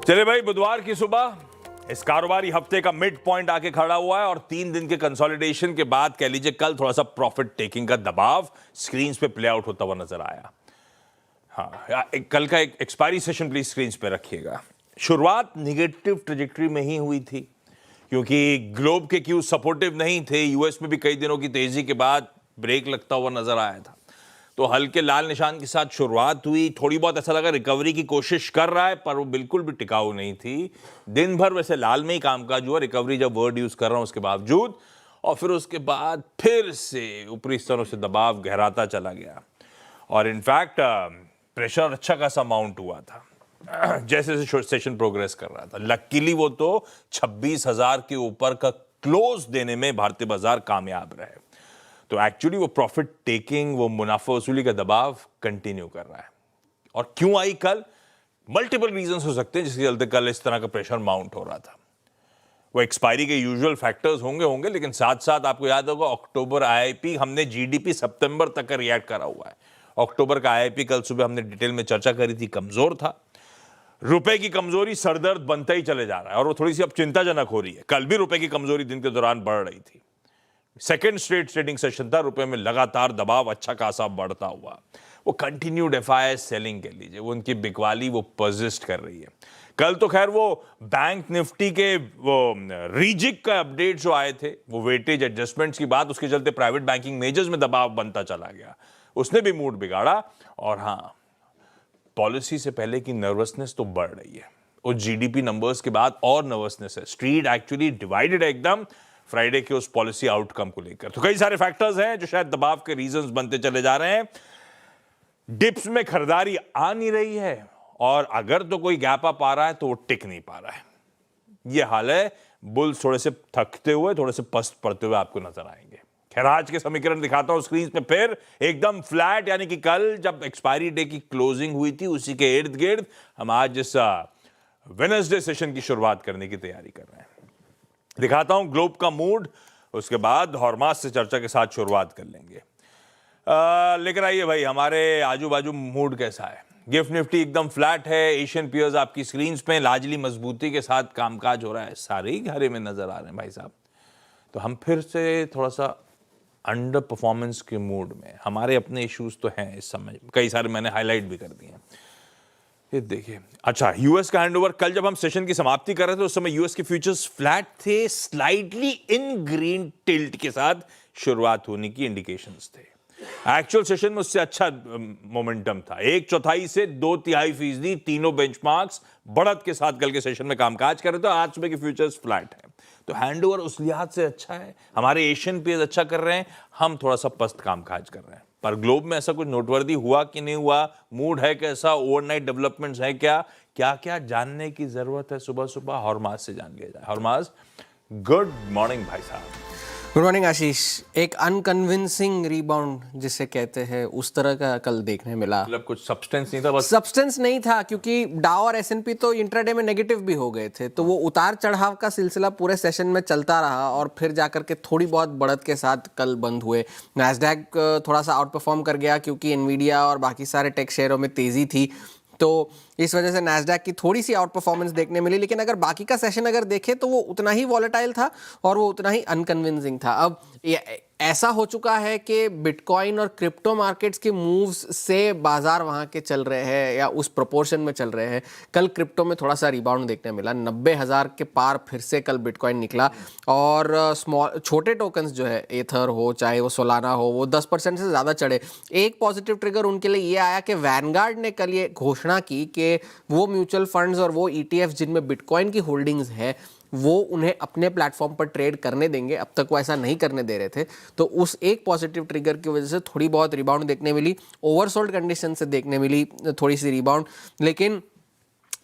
चले भाई, बुधवार की सुबह इस कारोबारी हफ्ते का मिड पॉइंट आके खड़ा हुआ है और 3 दिन के कंसोलिडेशन के बाद कह लीजिए कल थोड़ा सा प्रॉफिट टेकिंग का दबाव स्क्रीन पे प्ले आउट होता हुआ नजर आया। हाँ, कल का एक एक्सपायरी सेशन प्लीज स्क्रीन पे रखिएगा। शुरुआत निगेटिव ट्रेजेक्टरी में ही हुई थी क्योंकि ग्लोब के क्यूज सपोर्टिव नहीं थे। यूएस में भी कई दिनों की तेजी के बाद ब्रेक लगता हुआ नजर आया था, तो हल्के लाल निशान के साथ शुरुआत हुई। थोड़ी बहुत ऐसा लगा रिकवरी की कोशिश कर रहा है, पर वो बिल्कुल भी टिकाऊ नहीं थी। दिन भर वैसे लाल में ही कामकाज हुआ, रिकवरी जब वर्ड यूज कर रहा हूं उसके बावजूद, और फिर उसके बाद फिर से ऊपरी स्तरों से दबाव गहराता चला गया और इनफैक्ट प्रेशर अच्छा खासा माउंट हुआ था जैसे जैसे सेशन प्रोग्रेस कर रहा था। लकीली वो तो 26,000 के ऊपर का क्लोज देने में भारतीय बाजार कामयाब रहे। तो एक्चुअली वो प्रॉफिट टेकिंग, वो मुनाफा वसूली का दबाव कंटिन्यू कर रहा है। और क्यों आई कल? मल्टीपल रीजंस हो सकते हैं जिसके चलते कल इस तरह का प्रेशर माउंट हो रहा था। वो एक्सपायरी के यूजुअल फैक्टर्स होंगे, लेकिन साथ साथ आपको याद होगा अक्टूबर आईआईपी, हमने जीडीपी सितंबर तक का रिएक्ट करा हुआ है। अक्टूबर का आईआईपी कल सुबह हमने डिटेल में चर्चा करी थी, कमजोर था। रुपए की कमजोरी सरदर्द बनता ही चले जा रहा है और वो थोड़ी सी अब चिंताजनक हो रही है। कल भी रुपए की कमजोरी दिन के दौरान बढ़ रही थी। सेकेंड स्ट्रेट ट्रेडिंग सेशन था, रुपए में लगातार दबाव अच्छा खासा बढ़ता हुआ। वो कंटिन्यूड एफआईआई सेलिंग कह लीजिए, वो उनकी बिकवाली वो परसिस्ट कर रही है। कल तो खैर वो बैंक निफ्टी के वो रीजिक का अपडेट जो आए थे, वो वेटेज एडजस्टमेंट्स की बात, उसके चलते प्राइवेट बैंकिंग मेजर्स में दबाव बनता चला गया, उसने भी मूड बिगाड़ा। और हाँ, पॉलिसी से पहले की नर्वसनेस तो बढ़ रही है, और जीडीपी नंबर्स के बाद और नर्वसनेस है। स्ट्रीट एक्चुअली डिवाइडेड है एकदम फ्राइडे के उस पॉलिसी आउटकम को लेकर। तो कई सारे फैक्टर्स हैं जो शायद दबाव के रीजंस बनते चले जा रहे हैं। डिप्स में खरीदारी आ नहीं रही है, और अगर तो कोई गैप अप आ रहा है तो वो टिक नहीं पा रहा है। ये हाल है। बुल्स थोड़े से थकते हुए, थोड़े से पस्त पड़ते हुए आपको नजर आएंगे। खैर, आज के समीकरण दिखाता हूं स्क्रीन पे फिर एकदम फ्लैट, यानी कि कल जब एक्सपायरी डे की क्लोजिंग हुई थी उसी के इर्द गिर्द हम आज इस वेडनेसडे सेशन की शुरुआत करने की तैयारी कर रहे हैं। दिखाता हूं ग्लोब का मूड, उसके बाद हॉर्मास से चर्चा के साथ शुरुआत कर लेंगे। लेकर आइए भाई, हमारे आजू बाजू मूड कैसा है। गिफ्ट निफ्टी एकदम फ्लैट है। एशियन पियर्स आपकी स्क्रीन पे लाजली मजबूती के साथ कामकाज हो रहा है, सारे ही घरे में नजर आ रहे हैं भाई साहब। तो हम फिर से थोड़ा सा अंडर परफॉर्मेंस के मूड में, हमारे अपने इश्यूज तो हैं इस समय, कई सारे मैंने हाईलाइट भी कर दिए हैं। ये देखिए, अच्छा, यूएस का हैंडओवर कल जब हम सेशन की समाप्ति कर रहे थे उस समय यूएस के फ्यूचर्स फ्लैट थे, स्लाइटली इन ग्रीन टिल्ट के साथ शुरुआत होने की इंडिकेशंस थे। एक्चुअल सेशन में उससे अच्छा मोमेंटम था, 1/4 से 2/3% तीनों बेंचमार्क्स बढ़त के साथ कल के सेशन में कामकाज कर रहे थे। आज सुबह के फ्यूचर्स फ्लैट है, तो हैंडओवर उस लिहाज से अच्छा है। हमारे एशियन पेयर्स अच्छा कर रहे हैं, हम थोड़ा सा पस्त कामकाज कर रहे हैं। पर ग्लोब में ऐसा कुछ नोटवर्दी हुआ कि नहीं हुआ, मूड है कैसा, ओवरनाइट डेवलपमेंट्स है क्या, क्या क्या जानने की जरूरत है सुबह सुबह, हॉर्मास से जान लिया जाए। हॉर्मास, गुड मॉर्निंग भाई साहब। गुड मॉर्निंग आशीष। एक अनकन्विंसिंग रिबाउंड जिसे कहते हैं उस तरह का कल देखने मिला। मतलब कुछ सब्सटेंस नहीं था, बस सब्सटेंस नहीं था, क्योंकि डाउ और एसएनपी तो इंट्राडे में नेगेटिव भी हो गए थे, तो वो उतार चढ़ाव का सिलसिला पूरे सेशन में चलता रहा और फिर जाकर के थोड़ी बहुत बढ़त के साथ कल बंद हुए। नैस्डैक थोड़ा सा आउट परफॉर्म कर गया क्योंकि एनवीडिया और बाकी सारे टेक शेयरों में तेजी थी, तो इस वजह से नैस्डैक की थोड़ी सी आउट परफॉर्मेंस देखने मिली। लेकिन अगर बाकी का सेशन अगर देखें तो वो उतना ही वॉलेटाइल था और वो उतना ही अनकन्विंसिंग था। अब ऐसा हो चुका है कि बिटकॉइन और क्रिप्टो मार्केट्स के मूव्स से बाजार वहाँ के चल रहे हैं या उस प्रोपोर्शन में चल रहे हैं। कल क्रिप्टो में थोड़ा सा रिबाउंड देखने मिला, 90,000 के पार फिर से कल बिटकॉइन निकला, और स्मॉल छोटे टोकन्स जो है, एथर हो चाहे वो सोलाना हो, वो 10% से ज़्यादा चढ़े। एक पॉजिटिव ट्रिगर उनके लिए ये आया कि वैनगार्ड ने कल ये घोषणा की कि वो म्यूचुअल फंड्स और वो ईटीएफ जिनमें बिटकॉइन की होल्डिंग्स है वो उन्हें अपने प्लेटफॉर्म पर ट्रेड करने देंगे। अब तक वो ऐसा नहीं करने दे रहे थे, तो उस एक पॉजिटिव ट्रिगर की वजह से थोड़ी बहुत रिबाउंड देखने मिली। ओवरसोल्ड कंडीशन से देखने मिली थोड़ी सी रिबाउंड। लेकिन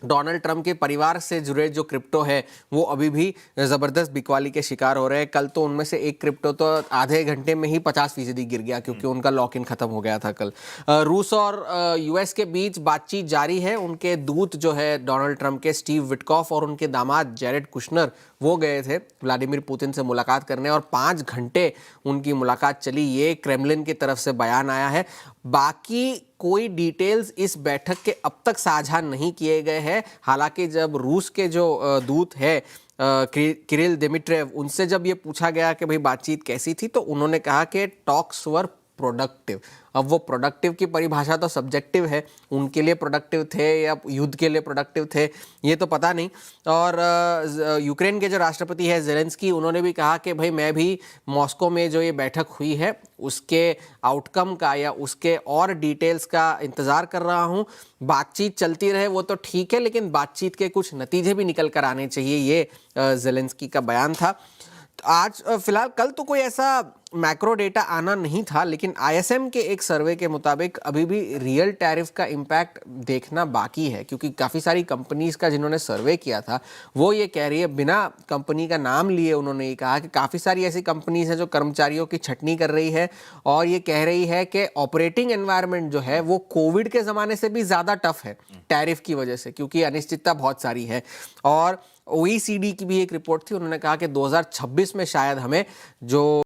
डोनाल्ड ट्रंप के परिवार से जुड़े जो क्रिप्टो है वो अभी भी ज़बरदस्त बिकवाली के शिकार हो रहे हैं। कल तो उनमें से एक क्रिप्टो तो आधे घंटे में ही 50% गिर गया क्योंकि उनका लॉक इन खत्म हो गया था कल। रूस और यूएस के बीच बातचीत जारी है। उनके दूत जो है डोनाल्ड ट्रंप के, स्टीव विटकॉफ, और उनके दामाद जेरेड कुशनर, वो गए थे व्लादिमीर पुतिन से मुलाकात करने और 5 घंटे उनकी मुलाकात चली। ये क्रेमलिन की तरफ से बयान आया है। बाकी कोई डिटेल्स इस बैठक के अब तक साझा नहीं किए गए हैं। हालांकि जब रूस के जो दूत है किरिल दिमिट्रेव, उनसे जब ये पूछा गया कि भाई बातचीत कैसी थी, तो उन्होंने कहा कि टॉक्स वर प्रोडक्टिव। अब वो प्रोडक्टिव की परिभाषा तो सब्जेक्टिव है, उनके लिए प्रोडक्टिव थे या युद्ध के लिए प्रोडक्टिव थे ये तो पता नहीं। और यूक्रेन के जो राष्ट्रपति है ज़ेलेंस्की, उन्होंने भी कहा कि भाई मैं भी मॉस्को में जो ये बैठक हुई है उसके आउटकम का या उसके और डिटेल्स का इंतज़ार कर रहा हूँ। बातचीत चलती रहे वो तो ठीक है, लेकिन बातचीत के कुछ नतीजे भी निकल कर आने चाहिए, ये ज़ेलेंस्की का बयान था। आज फिलहाल कल तो कोई ऐसा मैक्रो डेटा आना नहीं था, लेकिन आईएसएम के एक सर्वे के मुताबिक अभी भी रियल टैरिफ का इम्पैक्ट देखना बाकी है, क्योंकि काफ़ी सारी कंपनीज का जिन्होंने सर्वे किया था वो ये कह रही है, बिना कंपनी का नाम लिए उन्होंने ये कहा कि काफ़ी सारी ऐसी कंपनीज हैं जो कर्मचारियों की छटनी कर रही है और ये कह रही है कि ऑपरेटिंग एनवायरनमेंट जो है वो कोविड के ज़माने से भी ज़्यादा टफ है टैरिफ की वजह से, क्योंकि अनिश्चितता बहुत सारी है। और OECD की भी एक रिपोर्ट थी, उन्होंने कहा कि 2026 में शायद हमें जो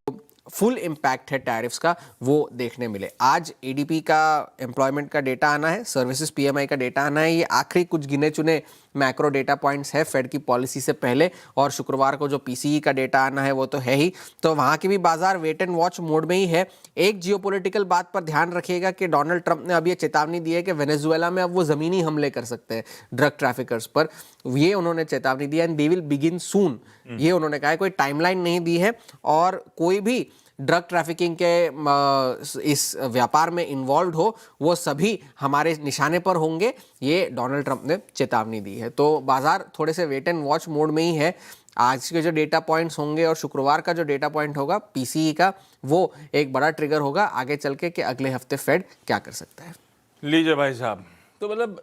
फुल इम्पैक्ट है टैरिफ्स का वो देखने मिले। आज एडीपी का एम्प्लॉयमेंट का डेटा आना है, सर्विसेज PMI का डेटा आना है, ये आखिरी कुछ गिने चुने मैक्रो डेटा पॉइंट्स है फेड की पॉलिसी से पहले। और शुक्रवार को जो PCE का डेटा आना है वो तो है ही, तो वहाँ की भी बाजार वेट एंड वॉच मोड में ही है। एक जियोपॉलिटिकल बात पर ध्यान रखिएगा कि डोनाल्ड ट्रंप ने अब ये चेतावनी दी है कि वेनेजुएला में अब वो ज़मीनी हमले कर सकते हैं ड्रग ट्रैफिकर्स पर, ये उन्होंने चेतावनी दी है। एंड दे विल बिगिन सून, ये उन्होंने कहा है, कोई टाइमलाइन नहीं दी है। और कोई भी ड्रग ट्रैफिकिंग के इस व्यापार में इन्वॉल्व हो वो सभी हमारे निशाने पर होंगे, ये डोनाल्ड ट्रंप ने चेतावनी दी है। तो बाजार थोड़े से वेट एंड वॉच मोड में ही है। आज के जो डेटा पॉइंट्स होंगे और शुक्रवार का जो डेटा पॉइंट होगा PCE का, वो एक बड़ा ट्रिगर होगा आगे चल के कि अगले हफ्ते फेड क्या कर सकता है। लीजिए भाई साहब, तो मतलब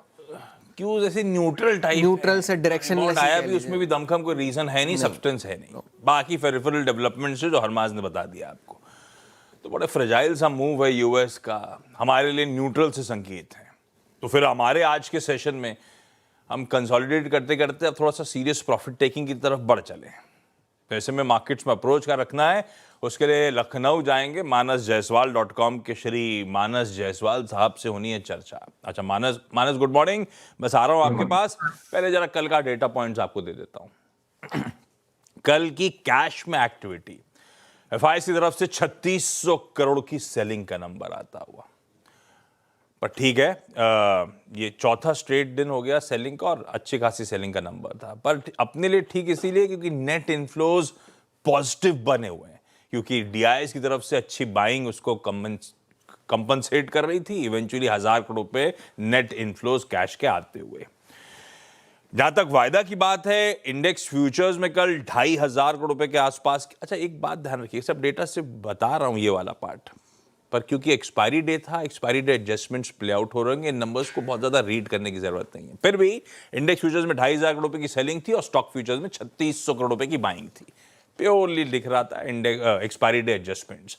क्यों जैसे न्यूट्रल टाइप, न्यूट्रल से डायरेक्शन आया भी, उसमें भी दमखम कोई रीजन है नहीं, सब्सटेंस है नहीं, बाकी फेरिफेरल डेवलपमेंट से जो हरमाज ने बता दिया आपको। तो बड़ा फ्रेजाइल सा मूव है यूएस का, हमारे लिए न्यूट्रल से संकेत है। तो फिर हमारे आज के सेशन में हम कंसोलिडेट करते करते अब थोड़ा सा सीरियस प्रॉफिट टेकिंग की तरफ बढ़ चले। तो ऐसे में मार्केट्स में अप्रोच क्या रखना है, उसके लिए लखनऊ जाएंगे, manasjaiswal.com के श्री मानस जायसवाल साहब से होनी है चर्चा। अच्छा मानस गुड मॉर्निंग, बस आ रहा हूं आपके पास। पहले जरा कल का डेटा पॉइंट्स आपको दे देता हूं। कल की कैश में एक्टिविटी FIs की तरफ से 3600 करोड़ की सेलिंग का नंबर आता हुआ, पर ठीक है, ये चौथा स्ट्रेट दिन हो गया सेलिंग का और अच्छी खासी सेलिंग का नंबर था। पर अपने लिए ठीक इसीलिए क्योंकि नेट इनफ्लोज पॉजिटिव बने हुए हैं, क्योंकि DIs की तरफ से अच्छी बाइंग उसको कंपनसेट कर रही थी। इवेंचुअली 1000 करोड़ रुपए नेट इनफ्लोज कैश के आते हुए। जहां तक वायदा की बात है, इंडेक्स फ्यूचर्स में कल 2500 करोड़ रुपए के आसपास। अच्छा एक बात ध्यान रखिए, सब डेटा से बता रहा हूं ये वाला पार्ट, पर क्योंकि एक्सपायरी डे था, expiry day adjustments play out हो रहे हैं, इन नंबर्स को बहुत ज्यादा रीड करने की जरूरत नहीं है। फिर भी इंडेक्स फ्यूचर्स में 2500 करोड़ रुपए की सेलिंग थी और स्टॉक फ्यूचर्स में 3600 करोड़ रुपए की बाइंग थी। प्योरली दिख रहा था एक्सपायरी डे एडजस्टमेंट्स।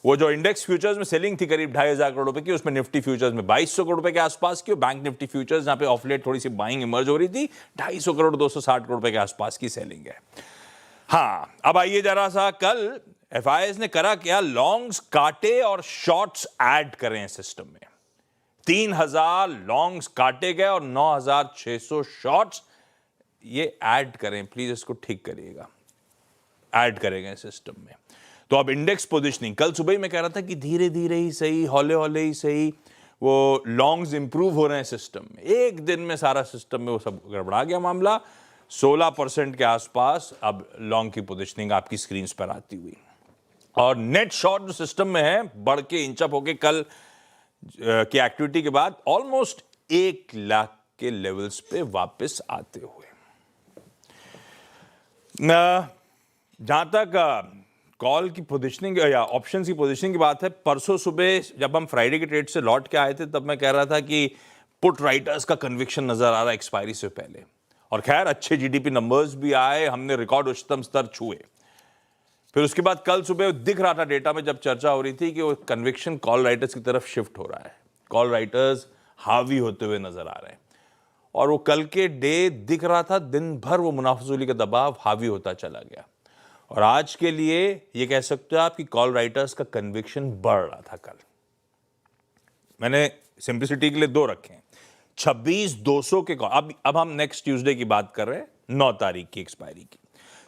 वो जो इंडेक्स फ्यूचर्स में सेलिंग थी करीब 2500 करोड़ रुपए की, उसमें निफ्टी फ्यूचर्स में 2200 करोड़ रुपए के आसपास की, और बैंक निफ्टी फ्यूचर्स जहां पे ऑफ लेट थोड़ी सी बाइंग इमर्ज हो रही थी, 250 करोड़ 260 करोड़ रुपए के आसपास की सेलिंग है। हाँ, अब आइए जरा सा, कल FIs ने करा क्या, लॉन्ग्स काटे और शॉर्ट्स ऐड करें सिस्टम में। 3000 लॉन्ग्स काटे गए और 9600 शॉर्ट्स ये ऐड करें, प्लीज इसको ठीक करिएगा, ऐड करेंगे सिस्टम में। तो अब इंडेक्स पोजीशनिंग, कल सुबह ही मैं कह रहा था कि धीरे धीरे ही सही, हौले हौले ही सही, वो लॉन्ग्स इंप्रूव हो रहे हैं सिस्टम में। एक दिन में सारा सिस्टम में वो सब गड़बड़ा गया मामला। 16% के आसपास अब लॉन्ग की पोजीशनिंग आपकी स्क्रीन पर आती हुई, और नेट शॉर्ट जो सिस्टम में है बढ़ के इंचअप होके कल की एक्टिविटी के बाद ऑलमोस्ट 1 लाख के लेवल्स पे वापस आते हुए। जहां तक कॉल की पोजीशनिंग या ऑप्शन की पोजीशनिंग की बात है, परसों सुबह जब हम फ्राइडे के ट्रेड से लौट के आए थे तब मैं कह रहा था कि पुट राइटर्स का कन्विक्शन नजर आ रहा है एक्सपायरी से पहले, और खैर अच्छे GDP नंबर्स भी आए, हमने रिकॉर्ड उच्चतम स्तर छुए। फिर उसके बाद कल सुबह दिख रहा था डेटा में जब चर्चा हो रही थी कि वो कन्विक्शन कॉल राइटर्स की तरफ शिफ्ट हो रहा है, कॉल राइटर्स हावी होते हुए नजर आ रहे हैं, और वो कल के डे दिख रहा था दिन भर वो मुनाफिजुली का दबाव हावी होता चला गया। और आज के लिए ये कह सकते हो आप कि कॉल राइटर्स का कन्विक्शन बढ़ रहा था। कल मैंने सिंप्लिसिटी के लिए 2 रखें। 26,200 के कॉल, अब हम नेक्स्ट ट्यूसडे की बात कर रहे हैं, 9 तारीख की एक्सपायरी की।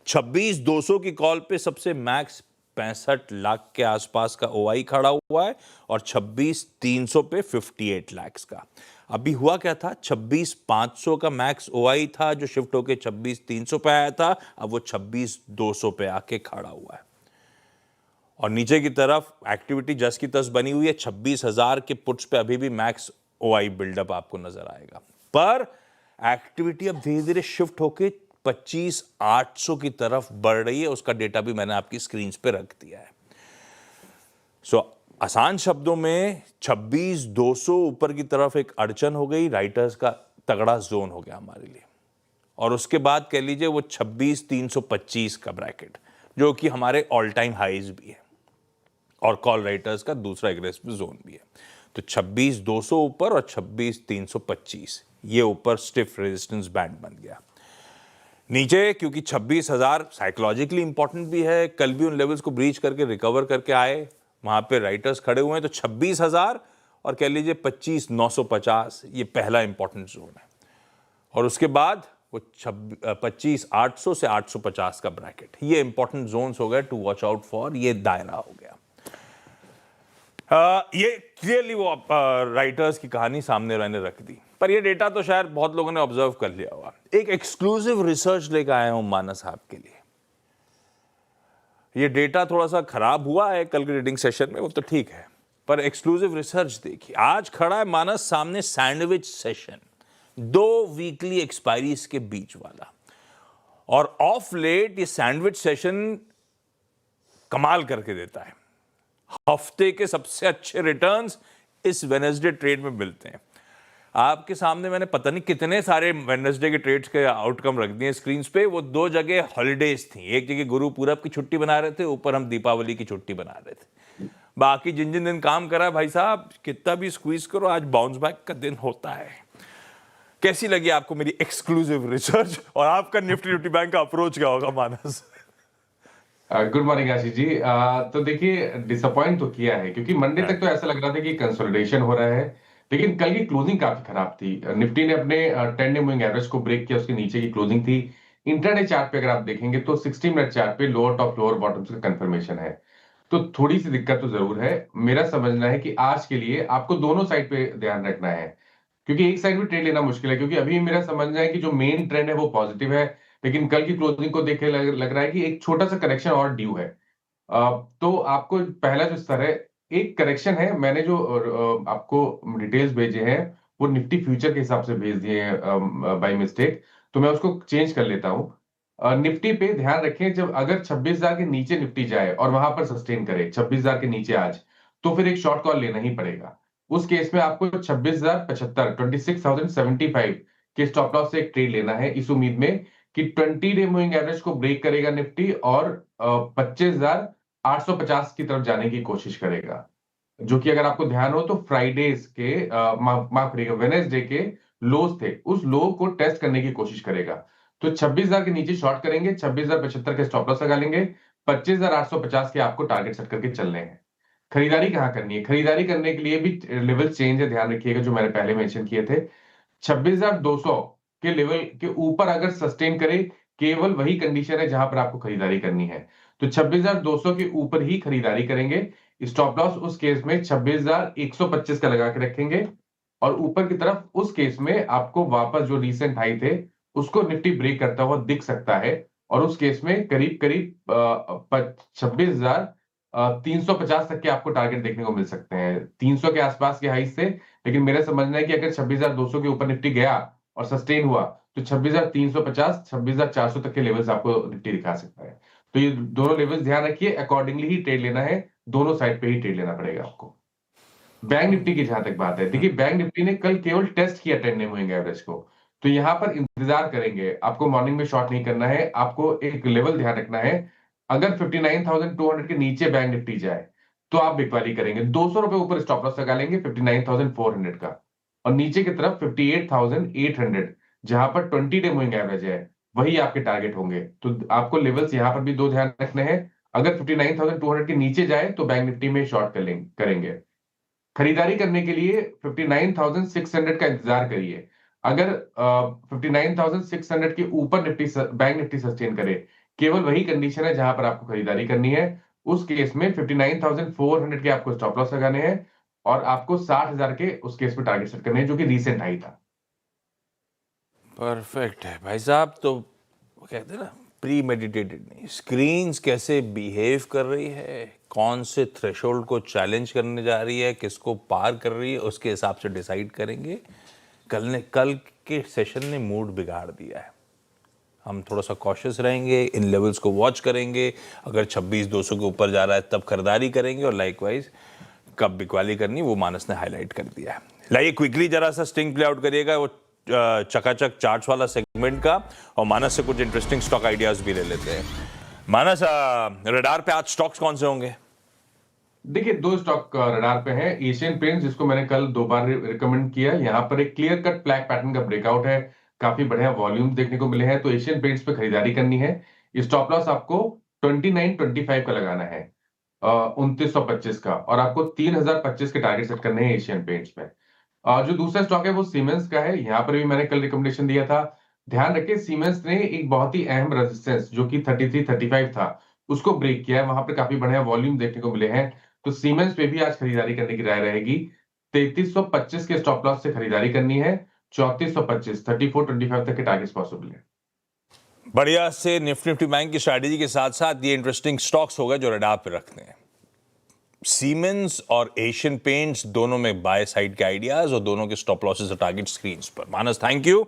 26,200 की कॉल पे सबसे मैक्स 65 लाख के आसपास का ओआई खड़ा हुआ है और 26,300 पे 58 लाख का। अभी हुआ क्या था, 26,500 का मैक्स ओआई था जो शिफ्ट होके 26,300 पे आया था, अब वो 26,200 पे आके खड़ा हुआ है। और नीचे की तरफ एक्टिविटी जस की तस बनी हुई है, 26,000 के पुट्स पे अभी भी मैक्स ओआई बिल्डअप आपको नजर आएगा, पर एक्टिविटी अब धीरे धीरे शिफ्ट होके 25,800 की तरफ बढ़ रही है। उसका डेटा भी मैंने आपकी स्क्रीन पे रख दिया है। आसान शब्दों में 26,200 ऊपर की तरफ एक अड़चन हो गई, राइटर्स का तगड़ा जोन हो गया हमारे लिए। और उसके बाद कह लीजिए वो 26,325 का ब्रैकेट जो कि हमारे ऑल टाइम हाईज भी है और कॉल राइटर्स का दूसरा एग्रेसिव जोन भी है। तो 26,200 ऊपर और 26,325 ये ऊपर स्टिफ रेजिस्टेंस बैंड बन गया। नीचे क्योंकि 26,000 साइकोलॉजिकली इंपॉर्टेंट भी है, कल भी उन लेवल्स को ब्रीच करके रिकवर करके आए, वहां पे राइटर्स खड़े हुए हैं, तो 26,000 और कह लीजिए 25,950 ये पहला इंपॉर्टेंट जोन है। और उसके बाद वो 25,800 से 850 का ब्रैकेट, ये इंपॉर्टेंट जोन्स हो गए टू वॉच आउट फॉर, ये दायरा हो गया। ये क्लियरली वो राइटर्स की कहानी सामने मैंने रख दी, पर ये डेटा तो शायद बहुत लोगों ने ऑब्जर्व कर लिया होगा। एक एक्सक्लूसिव रिसर्च लेकर आया हूं मानस साहब के लिए। ये डेटा थोड़ा सा खराब हुआ है कल के रीडिंग सेशन में, वो तो ठीक है, पर एक्सक्लूसिव रिसर्च देखिए। आज खड़ा है मानस सामने सैंडविच सेशन, 2 वीकली एक्सपायरीज के बीच वाला, और ऑफ लेट ये सैंडविच सेशन कमाल करके देता है। हफ्ते के सबसे अच्छे रिटर्न्स इस वेडनेसडे ट्रेड में मिलते हैं। आपके सामने मैंने पता नहीं कितने सारे वेडनेसडे के ट्रेड्स के आउटकम रख दिए स्क्रीन पे। वो 2 जगह हॉलीडेज थी, एक जगह गुरु पूरब की छुट्टी बना रहे थे, ऊपर हम दीपावली की छुट्टी बना रहे थे। बाकी जिन जिन दिन काम करा भाई साहब, कितना भी स्क्वीज करो, आज बाउंस बैक का दिन होता है। कैसी लगी आपको मेरी एक्सक्लूसिव रिसर्च, और आपका निफ्टी बैंक का अप्रोच क्या होगा मानस? Good morning Ashish ji. तो देखिए, डिसअपॉइंट तो किया है क्योंकि मंडे तक तो ऐसा लग रहा था कि कंसोलिडेशन हो रहा है, लेकिन कल की क्लोजिंग काफी खराब थी। निफ्टी ने अपने 10 डे मूविंग एवरेज को ब्रेक किया, उसके नीचे की क्लोजिंग थी। इंट्राडे चार्ट पे अगर आप देखेंगे तो 60 मिनट चार्ट पे लोअर टॉप लोअर बॉटम का कंफर्मेशन है, तो थोड़ी सी दिक्कत तो जरूर है। मेरा समझना है कि आज के लिए आपको दोनों साइड पे ध्यान रखना है, क्योंकि एक साइड में ट्रेड लेना मुश्किल है, क्योंकि अभी मेरा समझना है कि जो मेन ट्रेंड है वो पॉजिटिव है, लेकिन कल की क्लोजिंग को देख के लग रहा है कि एक छोटा सा करेक्शन और ड्यू है। तो आपको पहला जो स्तर है, एक करेक्शन है। मैंने जो आपको डिटेल्स भेजे हैं वो निफ्टी फ्यूचर के हिसाब से भेज दिए हैं बाय मिस्टेक, तो मैं उसको चेंज कर लेता हूं। निफ्टी पे ध्यान रखें, जब अगर 26,000 के नीचे निफ्टी जाए और वहां पर सस्टेन करे 26,000 के नीचे आज, तो फिर एक शॉर्ट कॉल लेना ही पड़ेगा। उस केस में आपको 26,075 26,075 के स्टॉप लॉस से एक ट्रेड लेना है, इस उम्मीद में कि 20 डे मूविंग एवरेज को ब्रेक करेगा निफ्टी और 25,850 की तरफ जाने की कोशिश करेगा, जो कि अगर आपको ध्यान हो तो फ्राइडेज के माफ करिएगा वेडनेसडे के लोज थे, उस लो को टेस्ट करने की कोशिश करेगा। तो 26,000 के नीचे शॉर्ट करेंगे, 26,075 के स्टॉप लॉस लगा लेंगे, 25,850 के आपको टारगेट सेट करके चलने हैं। खरीदारी कहां करनी है? खरीदारी करने के लिए भी लेवल चेंज है, ध्यान रखिएगा, जो मैंने पहले मेंशन किए थे। 26,200 के लेवल के ऊपर अगर सस्टेन करे, केवल वही कंडीशन है जहां पर आपको खरीदारी करनी है, तो 26,200 के ऊपर ही खरीदारी करेंगे। स्टॉप लॉस उस केस में 26,125 का लगा के रखेंगे, और ऊपर की तरफ उस केस में आपको वापस जो रिसेंट हाई थे उसको निफ्टी ब्रेक करता हुआ दिख सकता है, और उस केस में करीब करीब 26,350 तक के आपको टारगेट देखने को मिल सकते हैं, 300 के आसपास के हाई से। लेकिन मेरा समझना है कि अगर 26,200 के ऊपर निफ्टी गया और सस्टेन हुआ तो 26,350 26,400 तक के लेवल्स आपको निफ्टी दिखा सकता है। तो ये दोनों लेवल्स ध्यान रखिए, अकॉर्डिंगली ही ट्रेड लेना है, दोनों साइड पे ही ट्रेड लेना पड़ेगा आपको। बैंक निफ्टी की जहां तक बात है, देखिए बैंक निफ्टी ने कल केवल टेस्ट किया 10 डे मूविंग एवरेज को, तो यहां पर इंतजार करेंगे। आपको मॉर्निंग में शॉर्ट नहीं करना है, आपको एक लेवल ध्यान रखना है। अगर 59,200 के नीचे बैंक निफ्टी जाए तो आप बिकवाली करेंगे, 200 रुपए ऊपर स्टॉप लॉस लगा लेंगे 59,400 का, और नीचे की तरफ 58,800 जहां पर 20 डे मूविंग एवरेज है, वही आपके टारगेट होंगे। तो आपको लेवल्स यहां पर भी 2 ध्यान रखने हैं। अगर 59,200 के नीचे जाए तो बैंक निफ्टी में शॉर्ट करेंगे। खरीदारी करने के लिए 59,600 का इंतजार करिए। अगर 59,600 के ऊपर बैंक निफ्टी सस्टेन करे, केवल वही कंडीशन है जहां पर आपको खरीदारी करनी है। उस केस में 59,400 के आपको स्टॉप लॉस लगाने हैं और आपको 60,000 के उस केस में टारगेट सेट करने हैं, जो कि रीसेंट हाई था। परफेक्ट है भाई साहब। तो कहते हैं ना, प्री मेडिटेटेड नहीं, स्क्रीन्स कैसे बिहेव कर रही है, कौन से थ्रेशोल्ड को चैलेंज करने जा रही है, किसको पार कर रही है, उसके हिसाब से डिसाइड करेंगे। कल के सेशन ने मूड बिगाड़ दिया है। हम थोड़ा सा कॉशियस रहेंगे, इन लेवल्स को वॉच करेंगे। अगर 26,200 के ऊपर जा रहा है तब खरीदारी करेंगे, और लाइकवाइज कब बिकवाली करनी वो मानस ने हाईलाइट कर दिया है। लाइए क्विकली जरा सा स्टिंग प्ले आउट करिएगा वो चकाचक चार्ट्स वाला सेगमेंट का, और मानस से कुछ इंटरेस्टिंग स्टॉक आइडियाज भी ले लेते हैं। मानस, रडार पे आज स्टॉक्स कौन से होंगे? देखिए, दो स्टॉक रडार पे हैं। एशियन पेंट्स, जिसको मैंने कल 2 बार रिकमेंड किया, यहाँ पर एक क्लियर कट फ्लैग पैटर्न का ब्रेकआउट है, काफी बढ़िया वॉल्यूम देखने को मिले हैं, तो एशियन पेंट्स पे खरीदारी करनी है। स्टॉप लॉस आपको 2925 का लगाना है, 2925 का, और आपको 3025 के टारगेट सेट करने हैं एशियन पेंट्स पे। जो दूसरा स्टॉक है वो सीमेंस का है। यहाँ पर भी मैंने कल रिकमेंडेशन दिया था। ध्यान रखें, सीमेंस ने एक बहुत ही अहम रेजिस्टेंस जो कि 33-35 था, उसको ब्रेक किया है। वहां पर काफी बढ़िया वॉल्यूम देखने को मिले हैं, तो सीमेंस पे भी आज खरीदारी करने की राय रहेगी। 3325 के स्टॉप लॉस से खरीदारी करनी है, 3425 3425 तक के टारगेट्स पॉसिबल है। बढ़िया से निफ्टी बैंक की स्ट्रैटेजी के साथ साथ ये इंटरेस्टिंग स्टॉक्स हो गए जो रडार पे रखने हैं। सीमेंस और एशियन पेंट्स दोनों में बाय साइड के आइडियाज और दोनों के स्टॉप लॉसेस और टारगेट स्क्रीन्स पर। मानस, थैंक यू।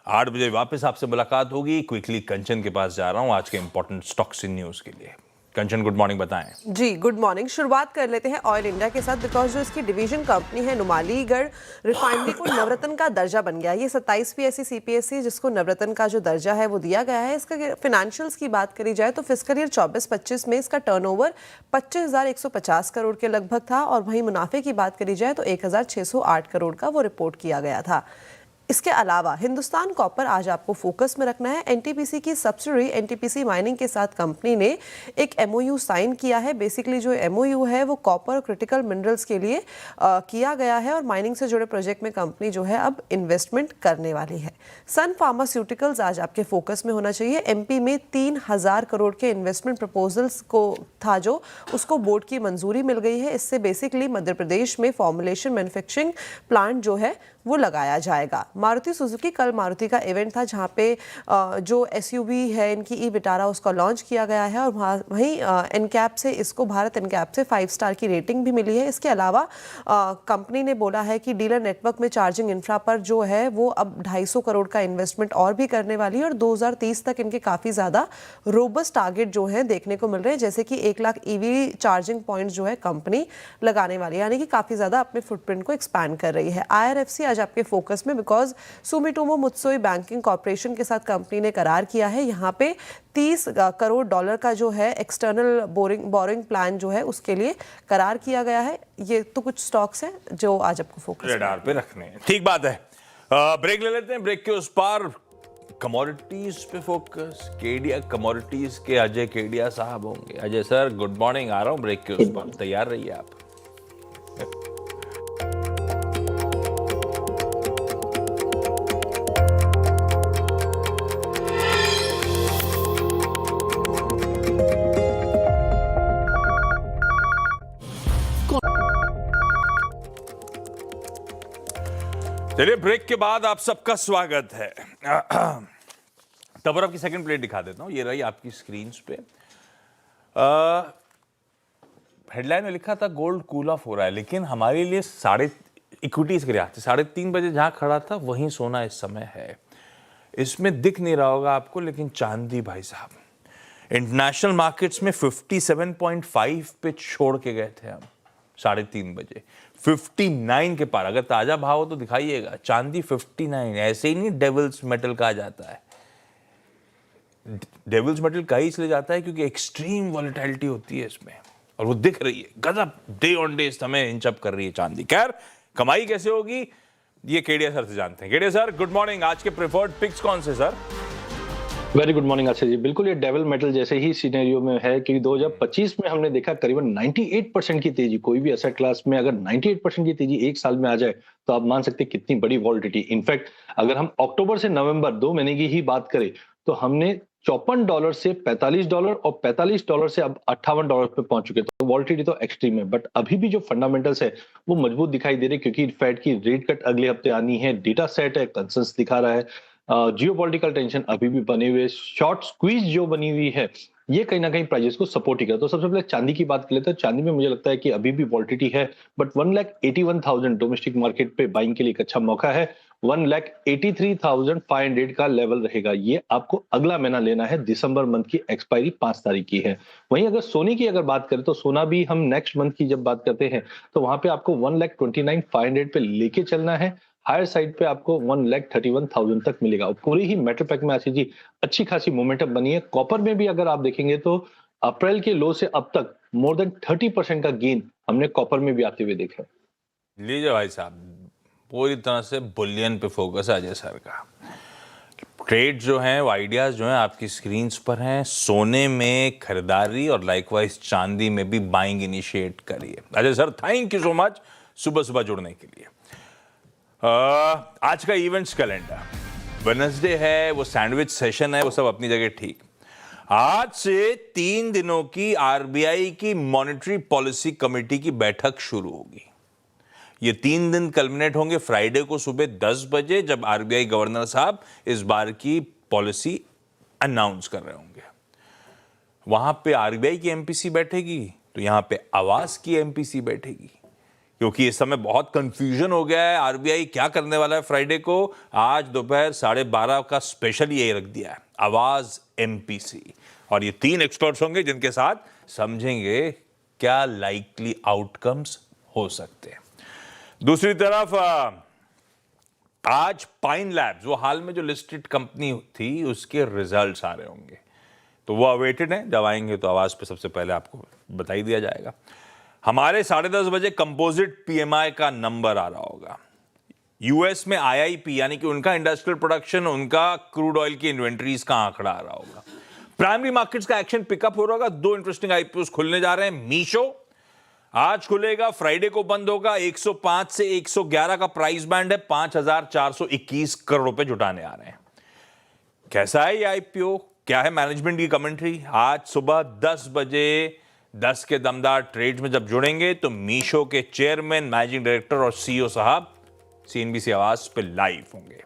8 बजे वापस आपसे मुलाकात होगी। क्विकली कंचन के पास जा रहा हूं आज के इंपॉर्टेंट स्टॉक्स इन न्यूज के लिए। कंचन, गुड मॉर्निंग, बताएं। जी गुड मॉर्निंग। शुरुआत कर लेते हैं ऑयल इंडिया के साथ, बिकॉज जो इसकी डिवीजन कंपनी है नुमालीगढ़ रिफाइनरी को नवरत्न का दर्जा बन गया। ये 27वीं ऐसी सीपीएससी जिसको नवरत्न का जो दर्जा है वो दिया गया है। इसका फिनेंशियल्स की बात करी जाए तो फिस्कल ईयर 24-25 में इसका टर्नओवर 25,150 करोड़ के लगभग था, और वहीं मुनाफे की बात करी जाए तो 1,608 करोड़ का वो रिपोर्ट किया गया था। इसके अलावा हिंदुस्तान कॉपर आज आपको फोकस में रखना है। एनटीपीसी की सब्सिडरी एनटीपीसी माइनिंग के साथ कंपनी ने एक एमओयू साइन किया है। बेसिकली जो एमओयू है वो कॉपर और क्रिटिकल मिनरल्स के लिए किया गया है, और माइनिंग से जुड़े प्रोजेक्ट में कंपनी जो है अब इन्वेस्टमेंट करने वाली है। सन फार्मास्यूटिकल्स आज आपके फोकस में होना चाहिए। एमपी में 3,000 करोड़ के इन्वेस्टमेंट प्रपोजल्स को था जो उसको बोर्ड की मंजूरी मिल गई है। इससे बेसिकली मध्य प्रदेश में फॉर्मुलेशन मैन्युफैक्चरिंग प्लांट जो है वो लगाया जाएगा। मारुति सुजुकी, कल मारुति का इवेंट था जहां पे जो एसयूवी है इनकी ई विटारा उसका लॉन्च किया गया है, और वहीं एनकैप से इसको भारत एनकैप से 5 स्टार की रेटिंग भी मिली है। इसके अलावा कंपनी ने बोला है कि डीलर नेटवर्क में चार्जिंग इंफ्रा पर जो है वो अब 250 करोड़ का इन्वेस्टमेंट और भी करने वाली है, और 2030 तक इनके काफ़ी ज़्यादा रोबस्ट टारगेट जो है देखने को मिल रहे हैं, जैसे कि 1 लाख ईवी चार्जिंग पॉइंट जो है कंपनी लगाने वाली है, यानी कि काफ़ी ज़्यादा अपने फुटप्रिंट को एक्सपैंड कर रही है। IRFC आज आपके फोकस में, बिकॉज सुमिटोमो मुत्सुई बैंकिंग कॉर्पोरेशन के साथ कंपनी ने करार किया है। यहाँ पे 30 करोड़ डॉलर का जो है एक्सटर्नल बोरिंग प्लान जो है उसके लिए करार किया गया है। ये तो कुछ स्टॉक्स हैं जो आज आपको फोकस रडार पे रखने हैं। ठीक बात है। ब्रेक ले लेते हैं। ब्रेक के उस पार कमोडिटीज पे फोकस, केडिया कमोडिटीज के अजय केडिया साहब होंगे। Ajay sir, good morning. आ रहा हूं ब्रेक के उस पार, तैयार रहिए आप। चलिए, ब्रेक के बाद आप सबका स्वागत है। तब आपकी सेकंड प्लेट दिखा देता हूं। ये रही आपकी स्क्रीन पे। हेडलाइन में लिखा था गोल्ड कूल ऑफ हो रहा है, लेकिन हमारे लिए इक्विटीज के लिए 3:30 बजे जहां खड़ा था वहीं सोना इस समय है। इसमें दिख नहीं रहा होगा आपको, लेकिन चांदी भाई साहब इंटरनेशनल मार्केट्स में 57.5 पे छोड़ के गए थे हम 3:30 बजे। 59 के पार। अगर ताजा भाव हो तो दिखाइएगा। चांदी 59। ऐसे ही नहीं डेविल्स मेटल कहा जाता है। डेविल्स मेटल कहा इसलिए जाता है क्योंकि एक्सट्रीम वॉलेटिलिटी होती है इसमें, और वो दिख रही है। गजब डे ऑन डे समय इंचअप कर रही है चांदी। खैर, कमाई कैसे होगी ये केडिया सर से जानते हैं। Kedia sir, good morning. आज के प्रेफर्ड पिक्स कौन से sir? Very good morning Ashish ji. बिल्कुल ये डेविल मेटल जैसे ही सिनेरियो में है कि 2025 में हमने देखा करीबन 98% की तेजी, कोई भी एसेट क्लास में अगर 98% की तेजी एक साल में आ जाए तो आप मान सकते हैं कितनी बड़ी वॉलिटिलिटी। इनफैक्ट अगर हम अक्टूबर से नवंबर 2 महीने की ही बात करें तो हमने $54 से $45 और $45 से अब $58 पे पहुंच चुके। तो वॉलिटिलिटी तो एक्सट्रीम है, बट अभी भी जो फंडामेंटल्स है वो मजबूत दिखाई दे रहे, क्योंकि फेड की रेट कट अगले हफ्ते आनी है, डेटा सेट है, कंसेंसस दिखा रहा है, जियोपॉलिटिकल टेंशन अभी भी बने हुए, शॉर्ट स्क्वीज जो बनी हुई है ये कहीं ना कहीं प्राइजेस को सपोर्ट ही कर। तो सबसे पहले चांदी की बात कर लेते हैं। चांदी में मुझे लगता है कि अभी भी वॉलिटिलिटी है, बट 1,81,000 डोमेस्टिक मार्केट पे बाइंग के लिए एक अच्छा मौका है। 1,83,500 का लेवल रहेगा, ये आपको अगला महीना लेना है। दिसंबर मंथ की एक्सपायरी 5 तारीख की है। वहीं अगर सोने की अगर बात करें तो सोना भी हम नेक्स्ट मंथ की जब बात करते हैं तो वहां पे आपको 1,29,500 पे लेके चलना है। हायर साइड पे आपको 1,31,000 तक मिलेगा। और पूरी ही मेटल पैक में आशीष जी अच्छी खासी मोमेंटम बनी है। कॉपर में भी अगर आप देखेंगे तो अप्रैल के लो से अब तक मोर देन 30% का गेन हमने कॉपर में भी आते हुए देखा है। लीजिए भाई साहब, पूरी तरह से बुलियन पे फोकस है अजय सर का। ट्रेड जो हैं वो आइडियाज जो हैं आपकी स्क्रीन्स पर हैं। सोने में खरीदारी और लाइकवाइज चांदी में भी बाइंग इनिशिएट करिए। Ajay sir thank you so much सुबह सुबह जुड़ने के लिए। आज का इवेंट्स कैलेंडर, वेडनेसडे है, वो सैंडविच सेशन है, वो सब अपनी जगह ठीक। आज से 3 दिनों की आरबीआई की मॉनेटरी पॉलिसी कमेटी की बैठक शुरू होगी। ये 3 दिन कल्मिनेट होंगे फ्राइडे को सुबह 10 बजे, जब आरबीआई गवर्नर साहब इस बार की पॉलिसी अनाउंस कर रहे होंगे। वहां पे आरबीआई की एमपीसी बैठेगी तो यहां पे आवास की एमपीसी बैठेगी, क्योंकि इस समय बहुत कंफ्यूजन हो गया है आरबीआई क्या करने वाला है फ्राइडे को। आज दोपहर 12:30 का स्पेशल ये रख दिया है, आवाज एमपीसी, और ये 3 एक्सपर्ट्स होंगे जिनके साथ समझेंगे क्या लाइकली आउटकम्स हो सकते हैं। दूसरी तरफ आज पाइन लैब्स, वो हाल में जो लिस्टेड कंपनी थी, उसके रिजल्ट्स आ रहे होंगे, तो वो अवेटेड हैं। जब आएंगे तो आवाज पे सबसे पहले आपको बताई दिया जाएगा। हमारे 10:30 बजे कंपोजिट पीएमआई का नंबर आ रहा होगा। यूएस में आईआईपी यानी कि उनका इंडस्ट्रियल प्रोडक्शन, उनका क्रूड ऑयल की इन्वेंटरीज का आंकड़ा आ रहा होगा। प्राइमरी मार्केट्स का एक्शन पिकअप हो रहा होगा। 2 इंटरेस्टिंग आईपीओस खुलने जा रहे हैं। मीशो आज खुलेगा, फ्राइडे को बंद होगा। 105 से 111 का प्राइस बैंड है। 5,421 करोड़ रुपए जुटाने आ रहे हैं। कैसा है ये आईपीओ, क्या है मैनेजमेंट की कमेंट्री? आज सुबह 10 बजे 10 के दमदार ट्रेड में जब जुड़ेंगे तो मीशो के चेयरमैन, मैनेजिंग डायरेक्टर और सीईओ साहब सीएनबीसी आवाज पे लाइव होंगे।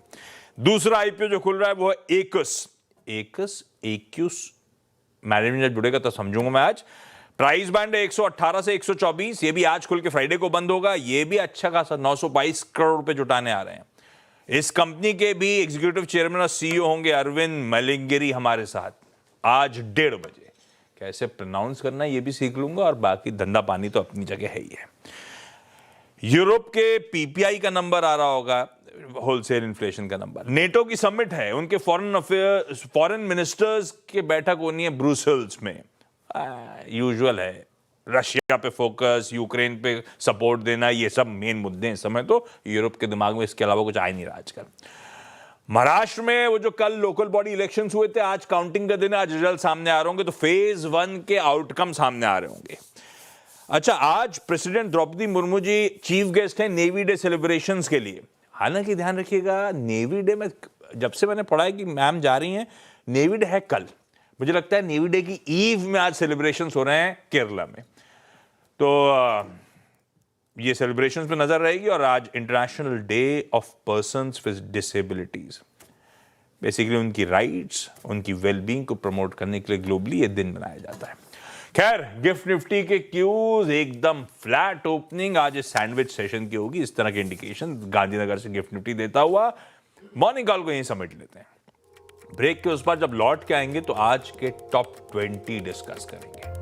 दूसरा आईपीओ जो खुल रहा है वो है एक्यूस। मैनेजमेंट जब जुड़ेगा तो समझूंगा मैं आज। प्राइस बैंड है 118 से 124। ये भी आज खुल के फ्राइडे को बंद होगा। ये भी अच्छा खासा 922 करोड़ रुपए जुटाने आ रहे हैं। इस कंपनी के भी एग्जीक्यूटिव चेयरमैन और सीईओ होंगे अरविंद मलिंगेरी हमारे साथ आज 1:30 बजे। कैसे प्रोनाउंस करना है ये भी सीख लूंगा, और बाकी धंधा पानी तो अपनी जगह है ही है। यूरोप के पीपीआई का नंबर आ रहा होगा, होलसेल इन्फ्लेशन का नंबर। नेटो की समिट है, उनके फॉरेन मिनिस्टर्स की बैठक होनी है ब्रुसेल्स में। यूजुअल है, रशिया पे फोकस, यूक्रेन पे सपोर्ट देना, ये सब मेन मुद्दे हैं इस समय तो यूरोप के दिमाग में। इसके अलावा कुछ आ ही नहीं रहा आजकल। महाराष्ट्र में वो जो कल लोकल बॉडी इलेक्शंस हुए थे, आज काउंटिंग का दिन है, आज रिजल्ट सामने आ रहे होंगे, तो फेज 1 के आउटकम सामने आ रहे होंगे। अच्छा, आज president Draupadi Murmu ji chief guest हैं नेवी डे सेलिब्रेशंस के लिए। हालांकि ध्यान रखिएगा, नेवी डे में जब से मैंने पढ़ा है कि मैम जा रही हैं, नेवी डे है कल। मुझे लगता है नेवी डे की ईव में आज सेलिब्रेशंस हो रहे हैं केरला में, तो ये सेलिब्रेशंस में नजर रहेगी। और आज international day of persons with disabilities, basically उनकी राइट्स, उनकी वेलबींग को प्रमोट करने के लिए ग्लोबली ये दिन मनाया जाता है। खैर, गिफ्ट निफ्टी के क्यूज एकदम फ्लैट ओपनिंग आज इस सैंडविच सेशन की होगी, इस तरह के इंडिकेशन गांधीनगर से गिफ्ट निफ्टी देता हुआ। मॉर्निंग कॉल को यहीं समेट लेते हैं। ब्रेक के उस पर जब लौट के आएंगे तो आज के टॉप 20 डिस्कस करेंगे।